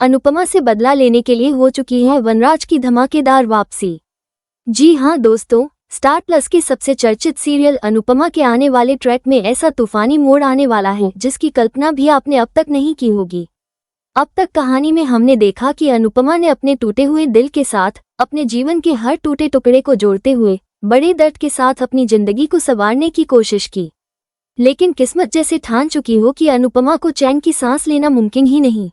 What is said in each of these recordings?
अनुपमा से बदला लेने के लिए हो चुकी है वनराज की धमाकेदार वापसी। जी हाँ दोस्तों, स्टार प्लस के सबसे चर्चित सीरियल अनुपमा के आने वाले ट्रैक में ऐसा तूफानी मोड़ आने वाला है जिसकी कल्पना भी आपने अब तक नहीं की होगी। अब तक कहानी में हमने देखा कि अनुपमा ने अपने टूटे हुए दिल के साथ अपने जीवन के हर टूटे टुकड़े को जोड़ते हुए बड़े दर्द के साथ अपनी जिंदगी को संवारने की कोशिश की, लेकिन किस्मत जैसे ठान चुकी हो कि अनुपमा को चैन की सांस लेना मुमकिन ही नहीं।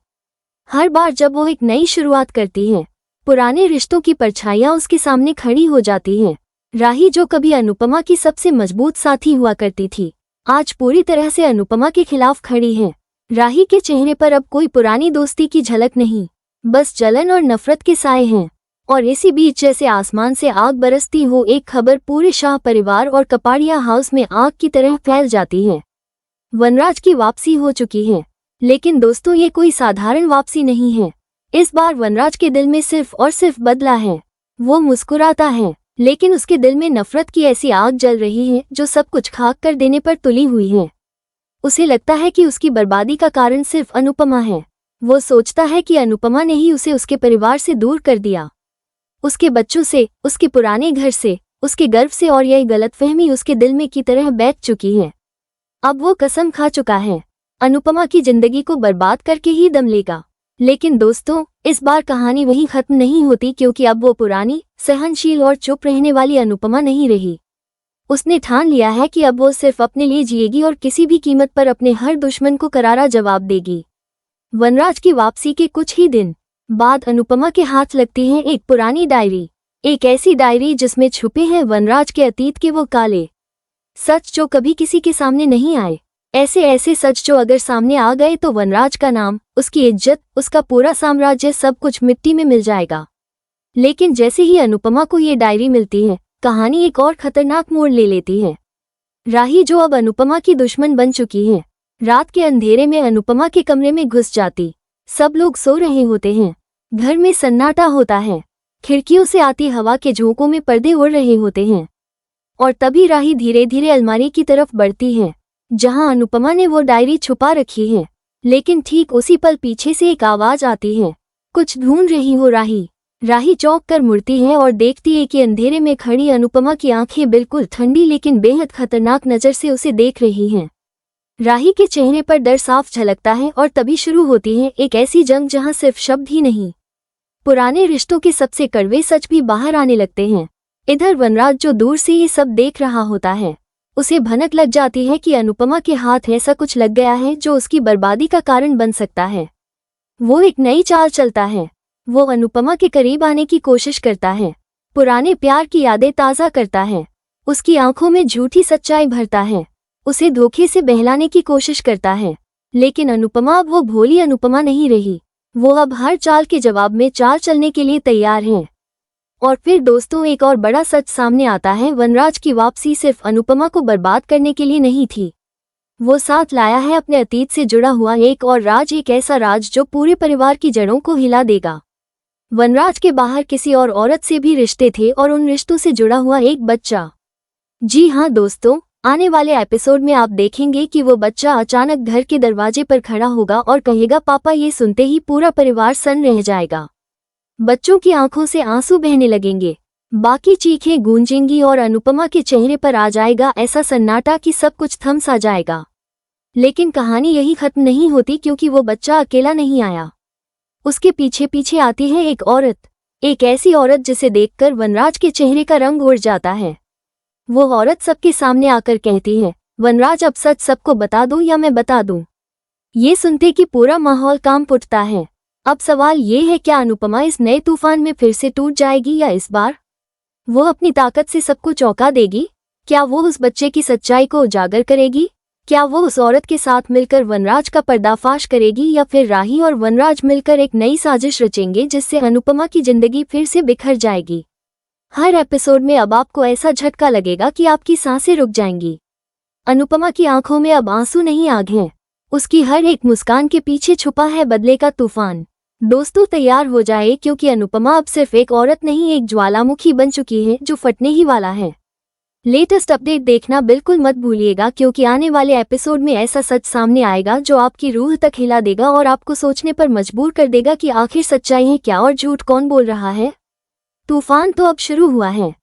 हर बार जब वो एक नई शुरुआत करती है, पुराने रिश्तों की परछाइयां उसके सामने खड़ी हो जाती हैं। राही, जो कभी अनुपमा की सबसे मजबूत साथी हुआ करती थी, आज पूरी तरह से अनुपमा के खिलाफ खड़ी है। राही के चेहरे पर अब कोई पुरानी दोस्ती की झलक नहीं, बस जलन और नफरत के साए हैं। और इसी बीच जैसे आसमान से आग बरसती हो, एक खबर पूरे शाह परिवार और कपाड़िया हाउस में आग की तरह फैल जाती है। वनराज की वापसी हो चुकी है, लेकिन दोस्तों ये कोई साधारण वापसी नहीं है। इस बार वनराज के दिल में सिर्फ और सिर्फ बदला है। वो मुस्कुराता है, लेकिन उसके दिल में नफरत की ऐसी आग जल रही है जो सब कुछ खाक कर देने पर तुली हुई है। उसे लगता है कि उसकी बर्बादी का कारण सिर्फ अनुपमा है। वो सोचता है कि अनुपमा ने ही उसे उसके परिवार से दूर कर दिया, उसके बच्चों से, उसके पुराने घर से, उसके गर्व से, और यह गलतफहमी उसके दिल में की तरह बैठ चुकी है। अब वो कसम खा चुका है, अनुपमा की जिंदगी को बर्बाद करके ही दम लेगा। लेकिन दोस्तों, इस बार कहानी वहीं खत्म नहीं होती, क्योंकि अब वो पुरानी, सहनशील और चुप रहने वाली अनुपमा नहीं रही। उसने ठान लिया है कि अब वो सिर्फ अपने लिए जिएगी और किसी भी कीमत पर अपने हर दुश्मन को करारा जवाब देगी। वनराज की वापसी के कुछ ही दिन बाद अनुपमा के हाथ लगती है एक पुरानी डायरी, एक ऐसी डायरी जिसमें छुपे हैं वनराज के अतीत के वो काले सच जो कभी किसी के सामने नहीं आए। ऐसे सच जो अगर सामने आ गए तो वनराज का नाम, उसकी इज्जत, उसका पूरा साम्राज्य, सब कुछ मिट्टी में मिल जाएगा। लेकिन जैसे ही अनुपमा को ये डायरी मिलती है, कहानी एक और खतरनाक मोड़ ले लेती है। राही, जो अब अनुपमा की दुश्मन बन चुकी है, रात के अंधेरे में अनुपमा के कमरे में घुस जाती। सब लोग सो रहे होते हैं, घर में सन्नाटा होता है, खिड़कियों से आती हवा के झोंकों में पर्दे उड़ रहे होते हैं। और तभी राही धीरे धीरे अलमारी की तरफ बढ़ती है जहां अनुपमा ने वो डायरी छुपा रखी है। लेकिन ठीक उसी पल पीछे से एक आवाज आती है, कुछ ढूंढ रही हो राही। राही चौंक कर मुड़ती है और देखती है कि अंधेरे में खड़ी अनुपमा की आंखें बिल्कुल ठंडी लेकिन बेहद खतरनाक नजर से उसे देख रही हैं। राही के चेहरे पर डर साफ झलकता है और तभी शुरू होती है एक ऐसी जंग जहां सिर्फ शब्द ही नहीं, पुराने रिश्तों के सबसे कड़वे सच भी बाहर आने लगते हैं। इधर वनराज, जो दूर से ये सब देख रहा होता है, उसे भनक लग जाती है कि अनुपमा के हाथ ऐसा कुछ लग गया है जो उसकी बर्बादी का कारण बन सकता है। वो एक नई चाल चलता है। वो अनुपमा के करीब आने की कोशिश करता है, पुराने प्यार की यादें ताज़ा करता है, उसकी आंखों में झूठी सच्चाई भरता है, उसे धोखे से बहलाने की कोशिश करता है। लेकिन अनुपमा अब वो भोली अनुपमा नहीं रही। वो अब हर चाल के जवाब में चाल चलने के लिए तैयार है। और फिर दोस्तों, एक और बड़ा सच सामने आता है। वनराज की वापसी सिर्फ अनुपमा को बर्बाद करने के लिए नहीं थी, वो साथ लाया है अपने अतीत से जुड़ा हुआ एक और राज, एक ऐसा राज जो पूरे परिवार की जड़ों को हिला देगा। वनराज के बाहर किसी और औरत से भी रिश्ते थे और उन रिश्तों से जुड़ा हुआ एक बच्चा। जी हाँ दोस्तों, आने वाले एपिसोड में आप देखेंगे कि वो बच्चा अचानक घर के दरवाजे पर खड़ा होगा और कहेगा पापा। ये सुनते ही पूरा परिवार सन्न रह जाएगा। बच्चों की आंखों से आंसू बहने लगेंगे, बाकी चीखें गूंजेंगी और अनुपमा के चेहरे पर आ जाएगा ऐसा सन्नाटा कि सब कुछ थम सा जाएगा। लेकिन कहानी यही खत्म नहीं होती, क्योंकि वो बच्चा अकेला नहीं आया। उसके पीछे पीछे आती है एक औरत, एक ऐसी औरत जिसे देखकर वनराज के चेहरे का रंग उड़ जाता है। वो औरत सबके सामने आकर कहती है, वनराज अब सच सबको बता दूं या मैं बता दूं। ये सुनते कि पूरा माहौल कांप उठता है। अब सवाल ये है, क्या अनुपमा इस नए तूफान में फिर से टूट जाएगी या इस बार वो अपनी ताकत से सबको चौंका देगी? क्या वो उस बच्चे की सच्चाई को उजागर करेगी? क्या वो उस औरत के साथ मिलकर वनराज का पर्दाफाश करेगी, या फिर राही और वनराज मिलकर एक नई साजिश रचेंगे जिससे अनुपमा की जिंदगी फिर से बिखर जाएगी? हर एपिसोड में अब आपको ऐसा झटका लगेगा कि आपकी सांसें रुक जाएंगी। अनुपमा की आंखों में अब आंसू नहीं, आग हैं। उसकी हर एक मुस्कान के पीछे छुपा है बदले का तूफान। दोस्तों, तैयार हो जाए, क्योंकि अनुपमा अब सिर्फ एक औरत नहीं, एक ज्वालामुखी बन चुकी है जो फटने ही वाला है। लेटेस्ट अपडेट देखना बिल्कुल मत भूलिएगा, क्योंकि आने वाले एपिसोड में ऐसा सच सामने आएगा जो आपकी रूह तक हिला देगा और आपको सोचने पर मजबूर कर देगा कि आखिर सच्चाई है क्या और झूठ कौन बोल रहा है। तूफान तो अब शुरू हुआ है,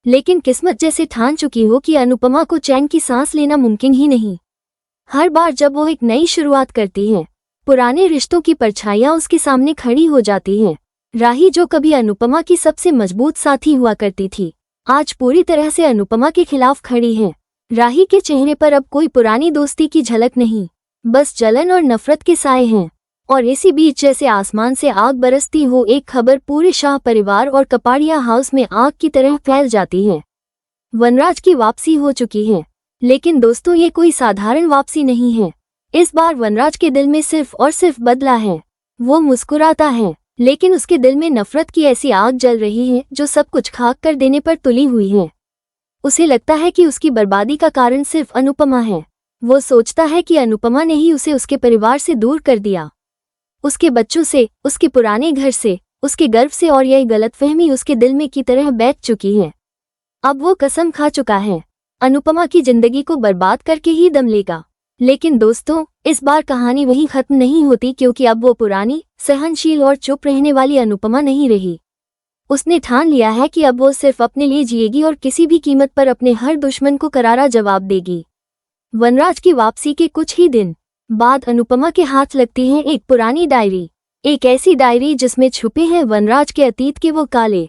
लेकिन किस्मत जैसे ठान चुकी हो कि अनुपमा को चैन की सांस लेना मुमकिन ही नहीं। हर बार जब वो एक नई शुरुआत करती है, पुराने रिश्तों की परछाइयां उसके सामने खड़ी हो जाती हैं। राही, जो कभी अनुपमा की सबसे मजबूत साथी हुआ करती थी, आज पूरी तरह से अनुपमा के खिलाफ खड़ी है। राही के चेहरे पर अब कोई पुरानी दोस्ती की झलक नहीं, बस जलन और नफरत के साए हैं। और इसी बीच जैसे आसमान से आग बरसती हो, एक खबर पूरे शाह परिवार और कपाड़िया हाउस में आग की तरह फैल जाती है। वनराज की वापसी हो चुकी है, लेकिन दोस्तों ये कोई साधारण वापसी नहीं है। इस बार वनराज के दिल में सिर्फ और सिर्फ बदला है। वो मुस्कुराता है, लेकिन उसके दिल में नफरत की ऐसी आग जल रही है जो सब कुछ खाक कर देने पर तुली हुई है। उसे लगता है कि उसकी बर्बादी का कारण सिर्फ अनुपमा है। वो सोचता है कि अनुपमा ने ही उसे उसके परिवार से दूर कर दिया, उसके बच्चों से, उसके पुराने घर से, उसके गर्व से, और यह गलतफहमी उसके दिल में की तरह बैठ चुकी है। अब वो कसम खा चुका है, अनुपमा की जिंदगी को बर्बाद करके ही दम लेगा। लेकिन दोस्तों, इस बार कहानी वहीं खत्म नहीं होती, क्योंकि अब वो पुरानी, सहनशील और चुप रहने वाली अनुपमा नहीं रही। उसने ठान लिया है कि अब वो सिर्फ अपने लिए जिएगी और किसी भी कीमत पर अपने हर दुश्मन को करारा जवाब देगी। वनराज की वापसी के कुछ ही दिन बाद अनुपमा के हाथ लगती है एक पुरानी डायरी। एक ऐसी डायरी जिसमें छुपे हैं वनराज के अतीत के वो काले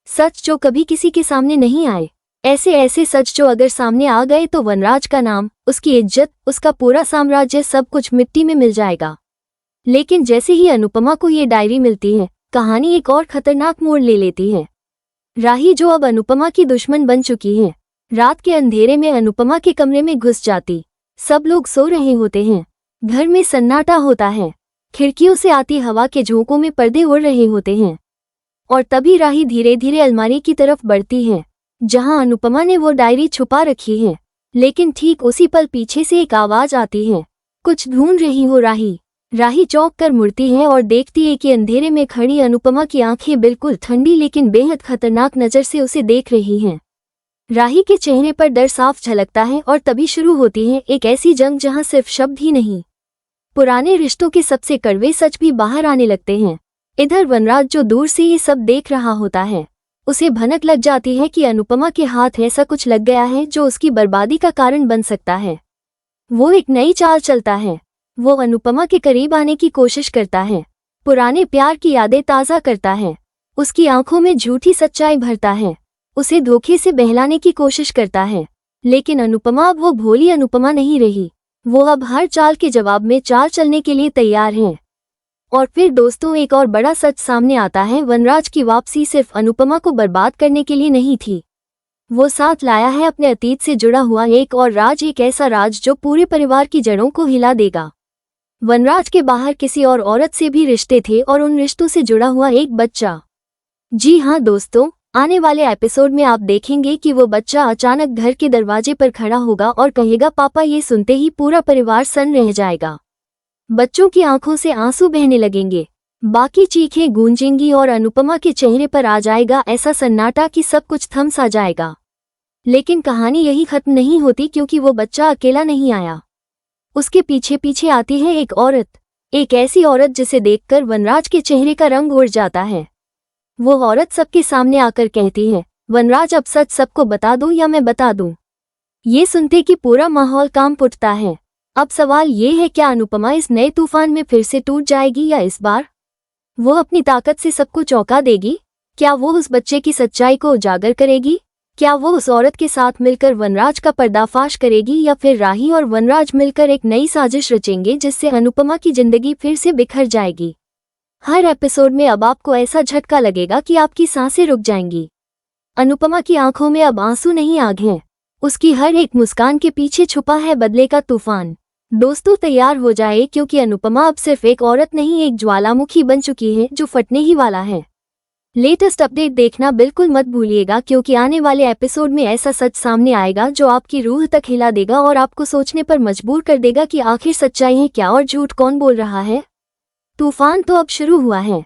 सच जो कभी किसी के सामने नहीं आए। ऐसे सच जो अगर सामने आ गए तो वनराज का नाम, उसकी इज्जत, उसका पूरा साम्राज्य, सब कुछ मिट्टी में मिल जाएगा। लेकिन जैसे ही अनुपमा को ये डायरी मिलती है, कहानी एक और खतरनाक मोड़ ले लेती है। राही, जो अब अनुपमा की दुश्मन बन चुकी है, रात के अंधेरे में अनुपमा के कमरे में घुस जाती। सब लोग सो रहे होते हैं, घर में सन्नाटा होता है, खिड़कियों से आती हवा के झोंकों में पर्दे उड़ रहे होते हैं। और तभी राही धीरे धीरे अलमारी की तरफ बढ़ती है जहां अनुपमा ने वो डायरी छुपा रखी है। लेकिन ठीक उसी पल पीछे से एक आवाज आती है, कुछ ढूंढ रही हो राही। राही चौंक कर मुड़ती है और देखती है कि अंधेरे में खड़ी अनुपमा की आंखें बिल्कुल ठंडी लेकिन बेहद खतरनाक नजर से उसे देख रही हैं। राही के चेहरे पर डर साफ झलकता है और तभी शुरू होती है एक ऐसी जंग जहां सिर्फ शब्द ही नहीं, पुराने रिश्तों के सबसे कड़वे सच भी बाहर आने लगते हैं। इधर वनराज, जो दूर से ये सब देख रहा होता है, उसे भनक लग जाती है कि अनुपमा के हाथ ऐसा कुछ लग गया है जो उसकी बर्बादी का कारण बन सकता है। वो एक नई चाल चलता है। वो अनुपमा के करीब आने की कोशिश करता है, पुराने प्यार की यादें ताज़ा करता है, उसकी आंखों में झूठी सच्चाई भरता है, उसे धोखे से बहलाने की कोशिश करता है। लेकिन अनुपमा अब वो भोली अनुपमा नहीं रही। वो अब हर चाल के जवाब में चाल चलने के लिए तैयार है। और फिर दोस्तों, एक और बड़ा सच सामने आता है। वनराज की वापसी सिर्फ अनुपमा को बर्बाद करने के लिए नहीं थी, वो साथ लाया है अपने अतीत से जुड़ा हुआ एक और राज, एक ऐसा राज जो पूरे परिवार की जड़ों को हिला देगा। वनराज के बाहर किसी और औरत से भी रिश्ते थे और उन रिश्तों से जुड़ा हुआ एक बच्चा। जी हाँ दोस्तों, आने वाले एपिसोड में आप देखेंगे कि वो बच्चा अचानक घर के दरवाजे पर खड़ा होगा और कहेगा पापा। ये सुनते ही पूरा परिवार सन्न रह जाएगा। बच्चों की आंखों से आंसू बहने लगेंगे, बाकी चीखें गूंजेंगी और अनुपमा के चेहरे पर आ जाएगा ऐसा सन्नाटा कि सब कुछ थम सा जाएगा। लेकिन कहानी यही खत्म नहीं होती, क्योंकि वो बच्चा अकेला नहीं आया। उसके पीछे पीछे आती है एक औरत, एक ऐसी औरत जिसे देखकर वनराज के चेहरे का रंग उड़ जाता है। वो औरत सबके सामने आकर कहती है, वनराज अब सच सबको बता दूं या मैं बता दूं। ये सुनते कि पूरा माहौल कांप उठता है। अब सवाल ये है, क्या अनुपमा इस नए तूफान में फिर से टूट जाएगी या इस बार वो अपनी ताकत से सबको चौंका देगी? क्या वो उस बच्चे की सच्चाई को उजागर करेगी? क्या वो उस औरत के साथ मिलकर वनराज का पर्दाफाश करेगी, या फिर राही और वनराज मिलकर एक नई साजिश रचेंगे जिससे अनुपमा की जिंदगी फिर से बिखर जाएगी? हर एपिसोड में अब आपको ऐसा झटका लगेगा कि आपकी सांसें रुक जाएंगी। अनुपमा की आंखों में अब आंसू नहीं, आग हैं। उसकी हर एक मुस्कान के पीछे छुपा है बदले का तूफान। दोस्तों, तैयार हो जाए, क्योंकि अनुपमा अब सिर्फ एक औरत नहीं, एक ज्वालामुखी बन चुकी है जो फटने ही वाला है। लेटेस्ट अपडेट देखना बिल्कुल मत भूलिएगा, क्योंकि आने वाले एपिसोड में ऐसा सच सामने आएगा जो आपकी रूह तक हिला देगा और आपको सोचने पर मजबूर कर देगा कि आखिर सच्चाई है क्या और झूठ कौन बोल रहा है। तूफान तो अब शुरू हुआ है,